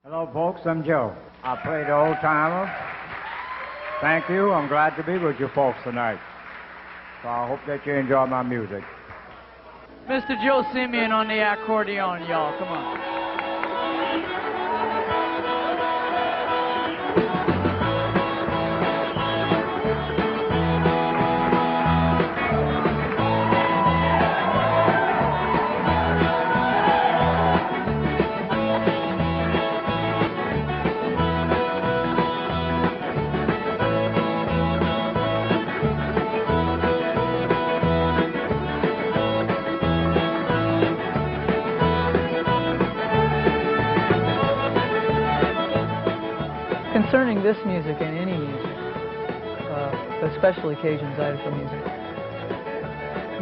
Hello, folks. I'm Joe. I play the old timer. Thank you. I'm glad to be with you folks tonight. So I hope that you enjoy my music. Mr. Joe Simien on the accordion, y'all. Come on. Concerning this music and any music, especially Cajun Zydeco music,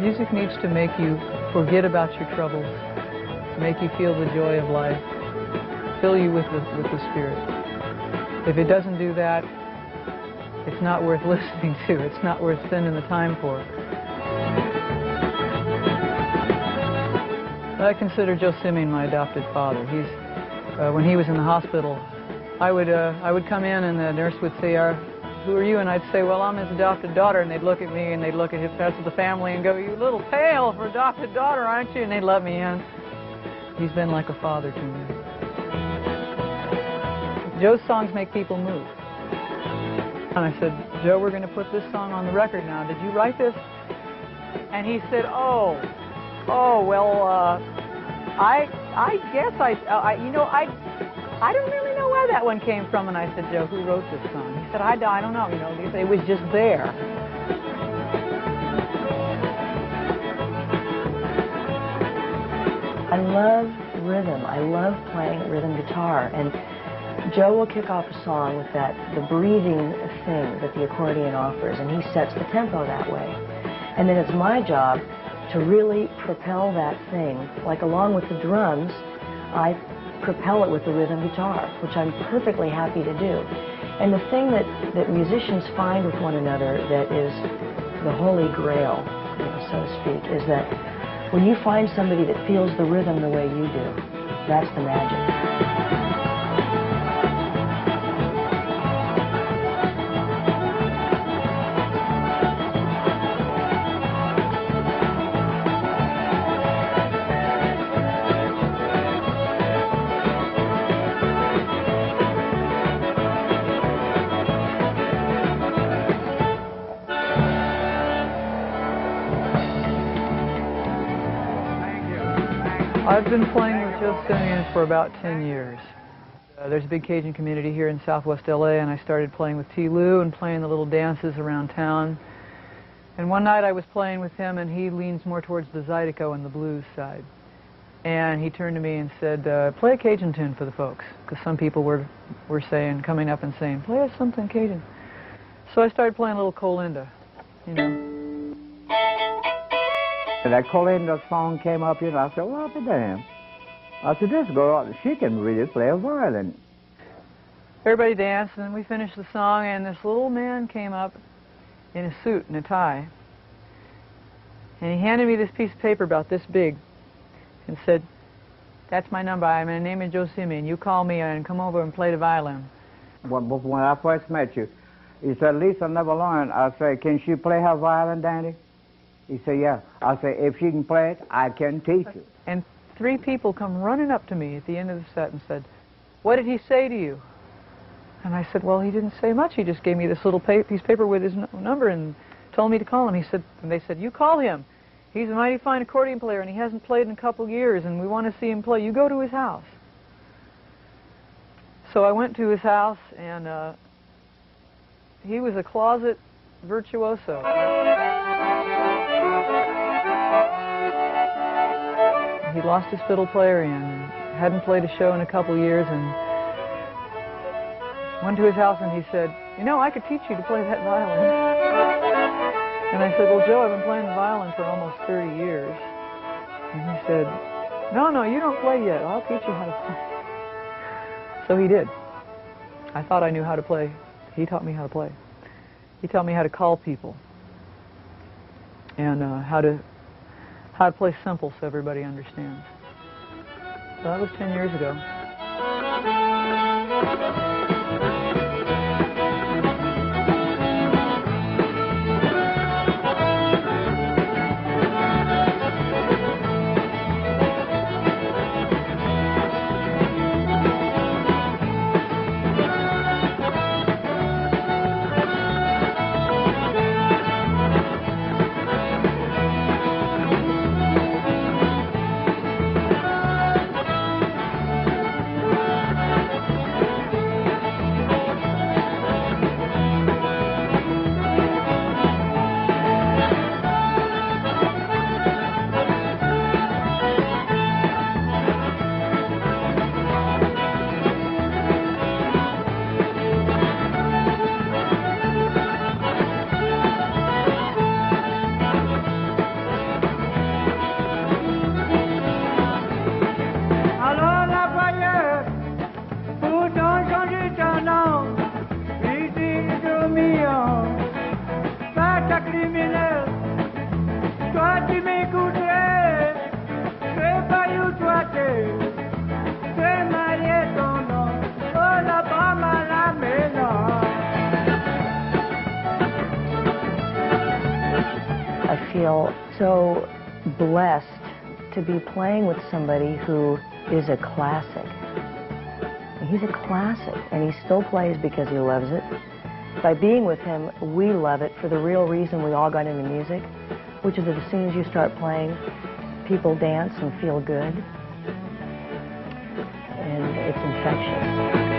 music needs to make you forget about your troubles, make you feel the joy of life, fill you with the Spirit. If it doesn't do that, it's not worth listening to. It's not worth spending the time for. I consider Joe Simien my adopted father. When he was in the hospital, I would come in and the nurse would say, "Who are you?" And I'd say, "Well, I'm his adopted daughter." And they'd look at me and they'd look at his rest of the family and go, "You little pale for adopted daughter, aren't you?" And they'd let me in. He's been like a father to me. Joe's songs make people move. And I said, "Joe, we're going to put this song on the record now. Did you write this?" And he said, well, I guess I don't really know where that one came from." And I said, "Joe, who wrote this song?" He said, I don't know, it was just there. I love rhythm. I love playing rhythm guitar. And Joe will kick off a song with the breathing thing that the accordion offers, and he sets the tempo that way. And then it's my job to really propel that thing, like along with the drums, I propel it with the rhythm guitar, which I'm perfectly happy to do. And the thing that musicians find with one another that is the holy grail, so to speak, is that when you find somebody that feels the rhythm the way you do, that's the magic. I've been playing with Joe Simien for about 10 years. There's a big Cajun community here in Southwest LA, and I started playing with T. Lou and playing the little dances around town. And one night I was playing with him, and he leans more towards the Zydeco and the blues side. And he turned to me and said, "Play a Cajun tune for the folks," because some people were coming up and saying, "Play us something Cajun." So I started playing a little Colinda, And that Colinda song came up, I said, "Well, I'll be damned." I said, "This girl, she can really play a violin." Everybody danced, and we finished the song, and this little man came up in a suit and a tie. And he handed me this piece of paper about this big and said, "That's my number. My name is Joe Simien. You call me and come over and play the violin." When I first met you, he said, "Lisa never learned." I said, "Can she play her violin, Danny?" He said, "Yeah." I said, "If she can play it, I can teach you." And 3 people come running up to me at the end of the set and said, "What did he say to you?" And I said, "Well, he didn't say much. He just gave me this little piece of paper with his number and told me to call him." And they said, "You call him. He's a mighty fine accordion player, and he hasn't played in a couple years, and we want to see him play. You go to his house." So I went to his house, and he was a closet virtuoso. He lost his fiddle player and hadn't played a show in a couple years, and went to his house and he said, "I could teach you to play that violin." And I said, "Well, Joe, I've been playing the violin for almost 30 years. And he said, No, you don't play yet. I'll teach you how to play." So he did. I thought I knew how to play. He taught me how to play. He taught me how to call people and how to play simple so everybody understands. So that was 10 years ago. mignon, bête criminelle, toi tu m'écouterais, c'est pas où toi c'est marié ton nom, oh la femme à la maison. I feel so blessed to be playing with somebody who is a classic. He's a classic, and he still plays because he loves it. By being with him, we love it for the real reason we all got into music, which is that as soon as you start playing, people dance and feel good, and it's infectious.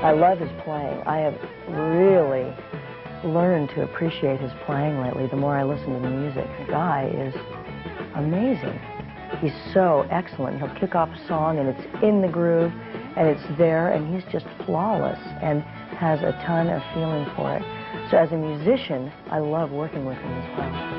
I love his playing. I have really learned to appreciate his playing lately the more I listen to the music. The guy is amazing. He's so excellent. He'll kick off a song and it's in the groove and it's there and he's just flawless and has a ton of feeling for it. So as a musician, I love working with him as well.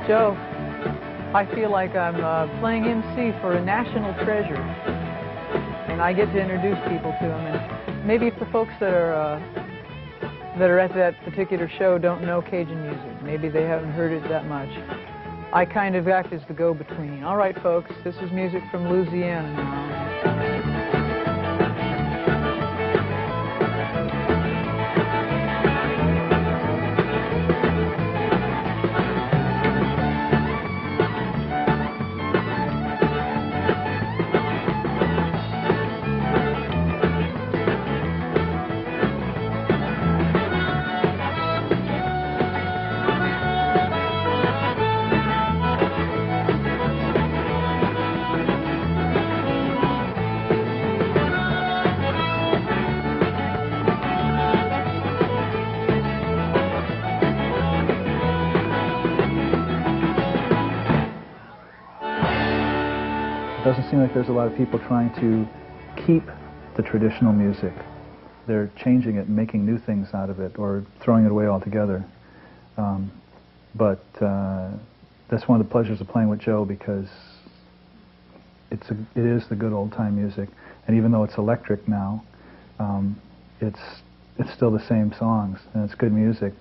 Joe, I feel like I'm playing MC for a national treasure, and I get to introduce people to him. And maybe if the folks that are at that particular show don't know Cajun music, maybe they haven't heard it that much, I kind of act as the go-between. All right, folks, this is music from Louisiana now. It doesn't seem like there's a lot of people trying to keep the traditional music. They're changing it and making new things out of it or throwing it away altogether. But that's one of the pleasures of playing with Joe, because it is the good old-time music. And even though it's electric now, it's still the same songs, and it's good music,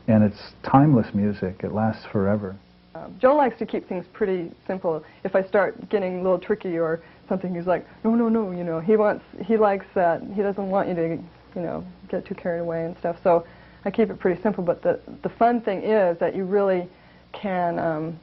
and it's timeless music. It lasts forever. Joe likes to keep things pretty simple. If I start getting a little tricky or something, he's like, no, no, no, you know, he likes that. He doesn't want you to, you know, get too carried away and stuff. So I keep it pretty simple, but the fun thing is that you really can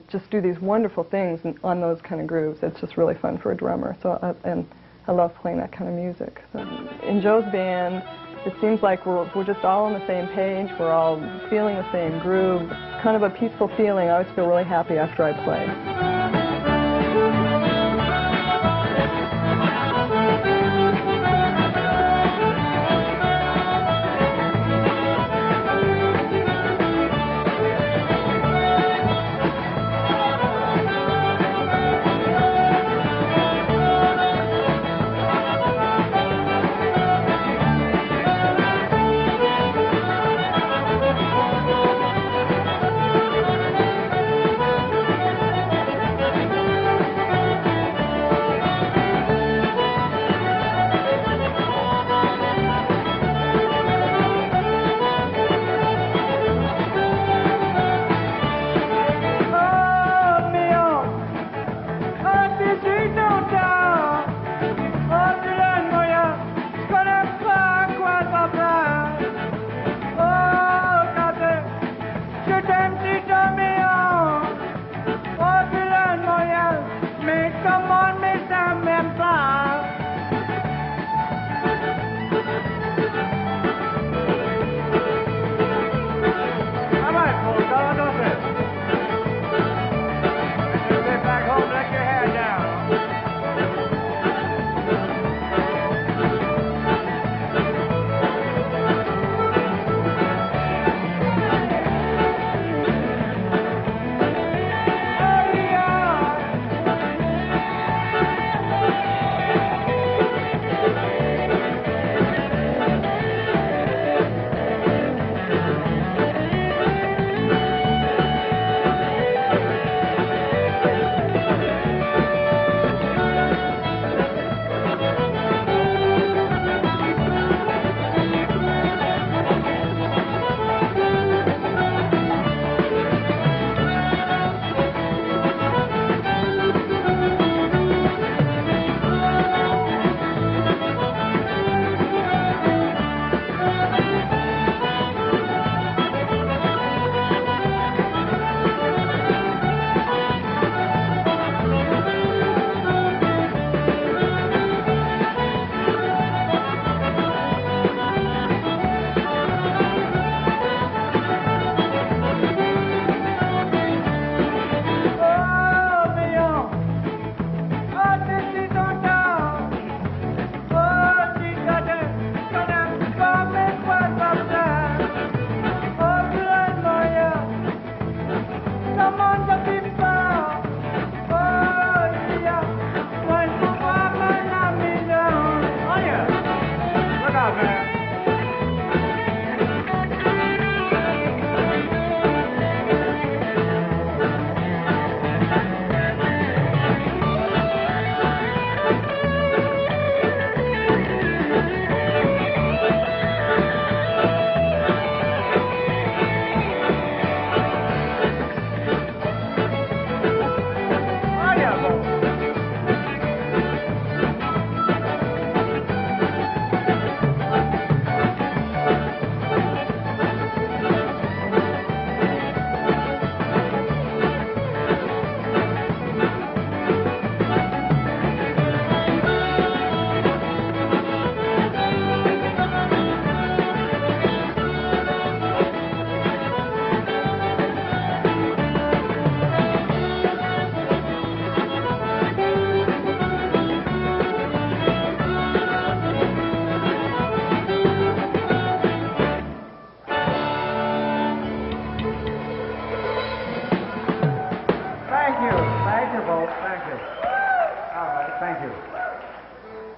just do these wonderful things on those kind of grooves. It's just really fun for a drummer. So and I love playing that kind of music. So in Joe's band, it seems like we're just all on the same page. We're all feeling the same groove. It's kind of a peaceful feeling. I always feel really happy after I play.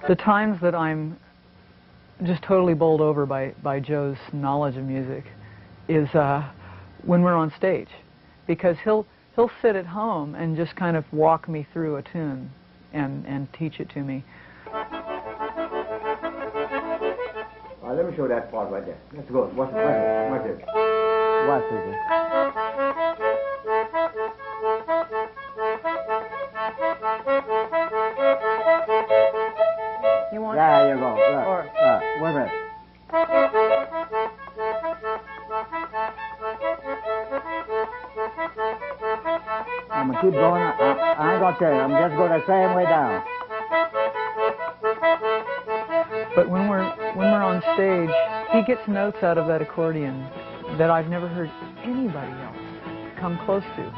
The times that I'm just totally bowled over by Joe's knowledge of music is when we're on stage, because he'll sit at home and just kind of walk me through a tune and teach it to me. Let me show that part right there. Let's go. Watch it. Watch it. Watch it. You want? There you go. Or, wait a minute. I'm going to keep going. I ain't going to tell you. I'm just going the same way down. but when we're on stage, he gets notes out of that accordion that I've never heard anybody else come close to.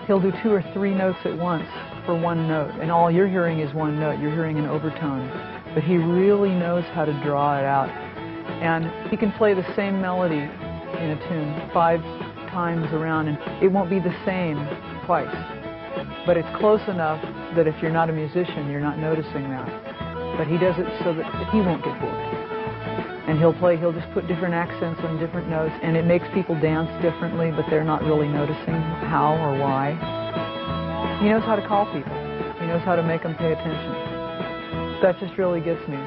He'll do 2 or 3 notes at once for one note, and all you're hearing is one note. You're hearing an overtone. But he really knows how to draw it out. And he can play the same melody in a tune 5 times around, and it won't be the same twice. But it's close enough that if you're not a musician, you're not noticing that. But he does it so that he won't get bored. And he'll just put different accents on different notes, and it makes people dance differently, but they're not really noticing how or why. He knows how to call people. He knows how to make them pay attention. That just really gets me.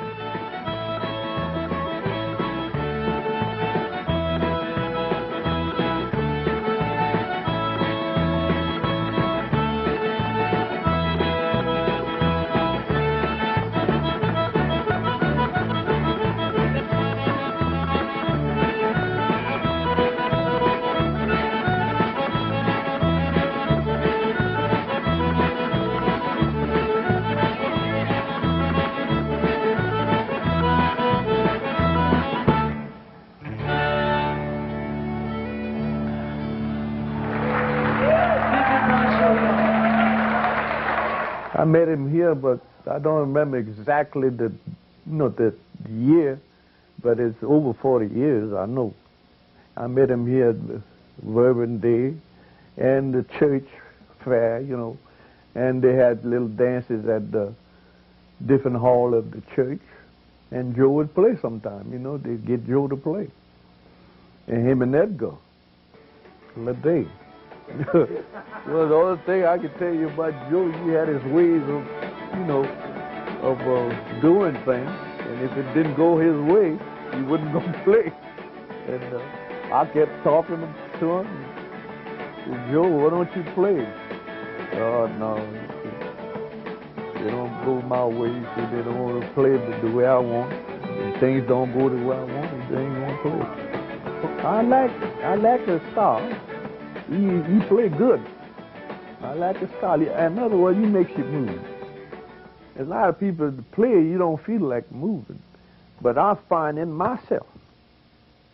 I met him here, but I don't remember exactly the year, but it's over 40 years, I know. I met him here at the Bourbon Day and the church fair, and they had little dances at the different hall of the church, and Joe would play sometime, they'd get Joe to play. And him and Edgar, Lede. Well, the other thing I can tell you about Joe, he had his ways of, doing things, and if it didn't go his way, he wouldn't go play. And I kept talking to him. Said, Joe, why don't you play? Oh, no. They don't go my way. He said they don't want to play the way I want. If things don't go the way I want, they ain't going to play. I like the style. He play good. I like the style. In other words, he makes you move. A lot of people play, you don't feel like moving. But I find in myself,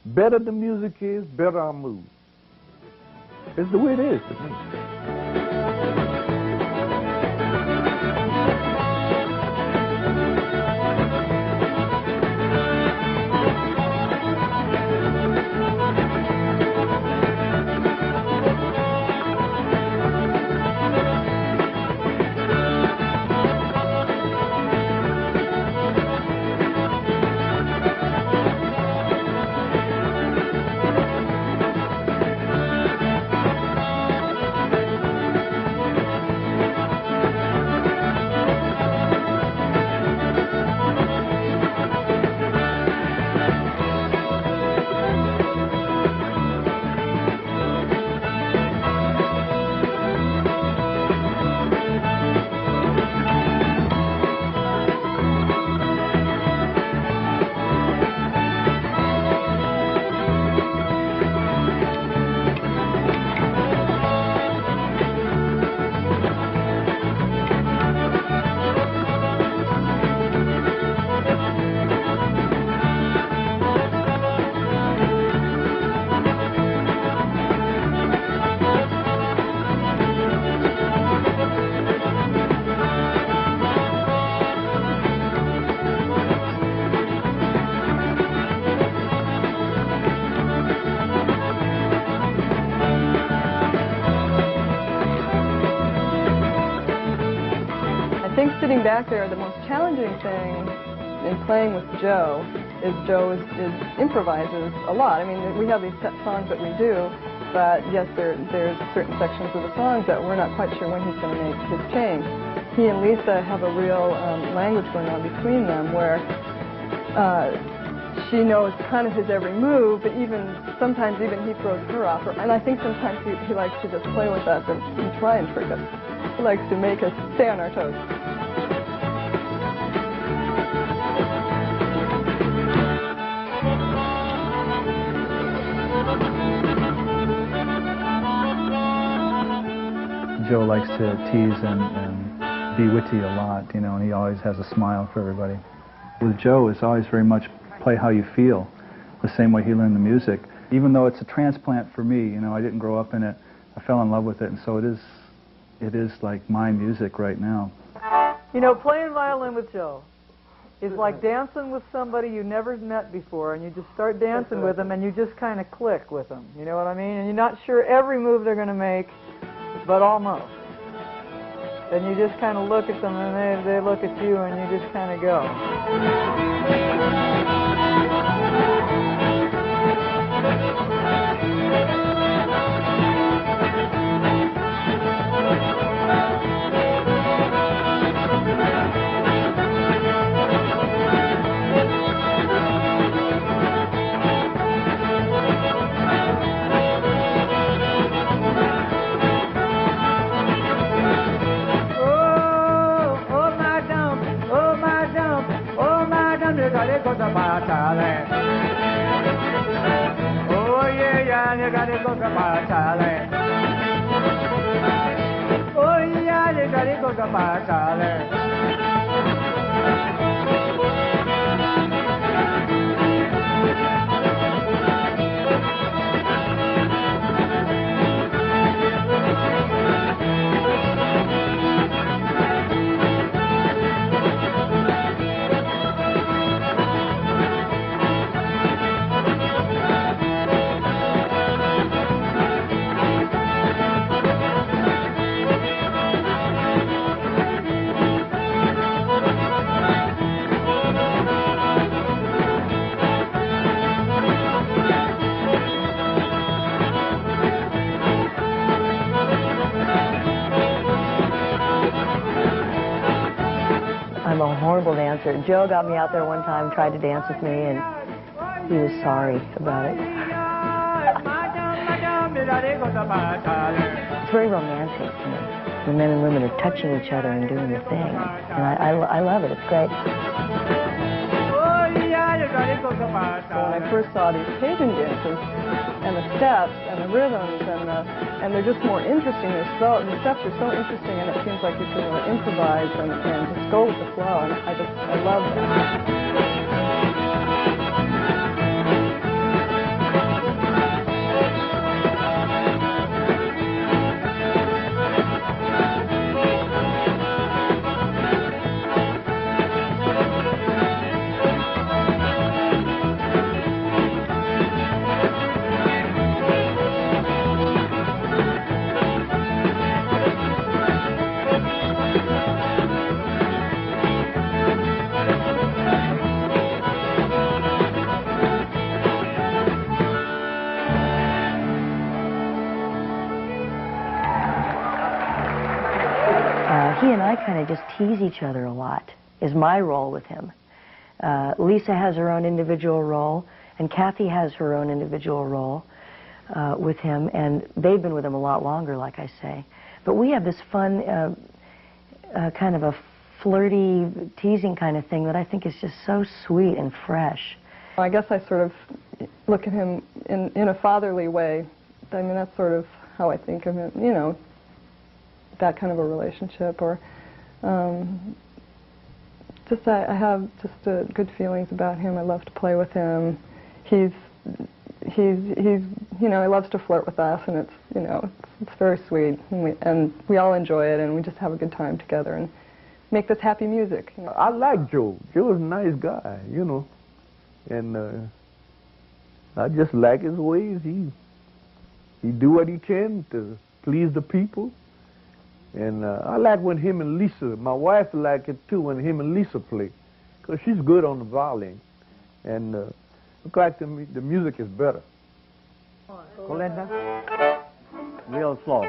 better the music is, better I move. It's the way it is to me. Sitting back there, the most challenging thing in playing with Joe is improvises a lot. I mean, we have these set songs that we do, but yes, there's certain sections of the songs that we're not quite sure when he's going to make his change. He and Lisa have a real language going on between them where she knows kind of his every move, but sometimes even he throws her off. And I think sometimes he likes to just play with us and try and trick us. He likes to make us stay on our toes. Joe likes to tease and be witty a lot, you know, and he always has a smile for everybody. With Joe, it's always very much play how you feel, the same way he learned the music. Even though it's a transplant for me, you know, I didn't grow up in it, I fell in love with it, and so it is like my music right now. You know, playing violin with Joe is like dancing with somebody you never met before, and you just start dancing with them, and you just kind of click with them, you know what I mean? And you're not sure every move they're going to make, but almost. And you just kind of look at them, and they look at you, and you just kind of go. Oh yeah, yeah, you gotta go to Thelen. Oh yeah, you gotta go to Thelen. I'm a horrible dancer. Joe got me out there one time, tried to dance with me, and he was sorry about it. It's very romantic to me. The men and women are touching each other and doing the thing. And I love it. It's great. When I first saw these Cajun dances, and the steps, and the rhythms, and they're just more interesting. The steps are so interesting, and it seems like you can really improvise and just go with the flow, and I love that. He and I kind of just tease each other a lot, is my role with him. Lisa has her own individual role, and Kathi has her own individual role with him, and they've been with him a lot longer, like I say. But we have this fun, kind of a flirty, teasing kind of thing that I think is just so sweet and fresh. I guess I sort of look at him in a fatherly way. I mean, that's sort of how I think of him, you know, that kind of a relationship, or just I have just good feelings about him. I love to play with him. He's you know, he loves to flirt with us, and it's, you know, it's very sweet, and we all enjoy it, and we just have a good time together and make this happy music. You know. I like Joe. Joe's a nice guy, you know, and I just like his ways. He do what he can to please the people. And I like when him and Lisa, my wife like it too, when him and Lisa play, because she's good on the violin. And look like the music is better. Colinda, real slow.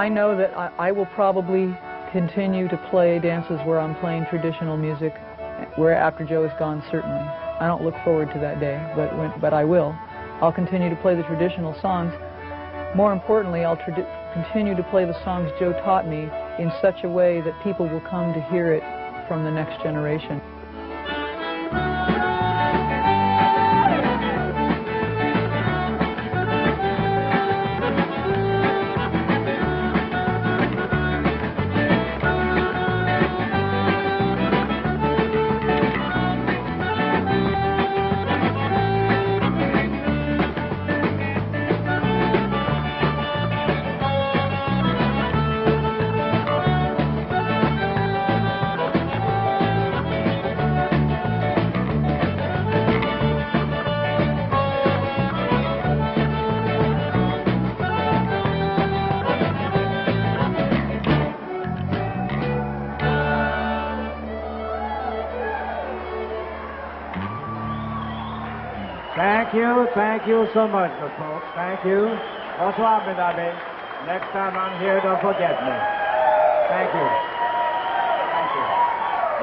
I know that I will probably continue to play dances where I'm playing traditional music, where after Joe is gone, certainly. I don't look forward to that day, but I will. I'll continue to play the traditional songs. More importantly, I'll continue to play the songs Joe taught me in such a way that people will come to hear it from the next generation. Thank you so much, folks. Thank you. Bonsoir, mesdames. Next time I'm here, don't forget me. Thank you. Thank you.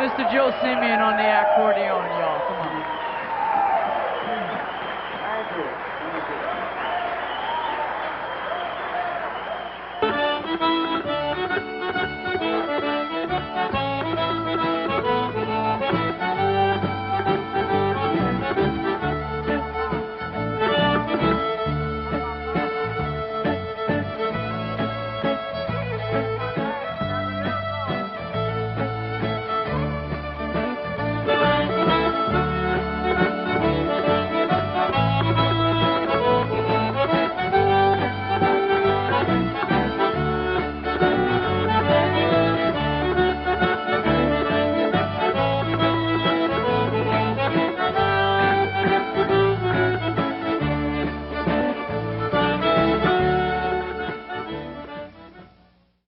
Mr. Joe Simien on the accordion, y'all. Come on. Thank you. Thank you.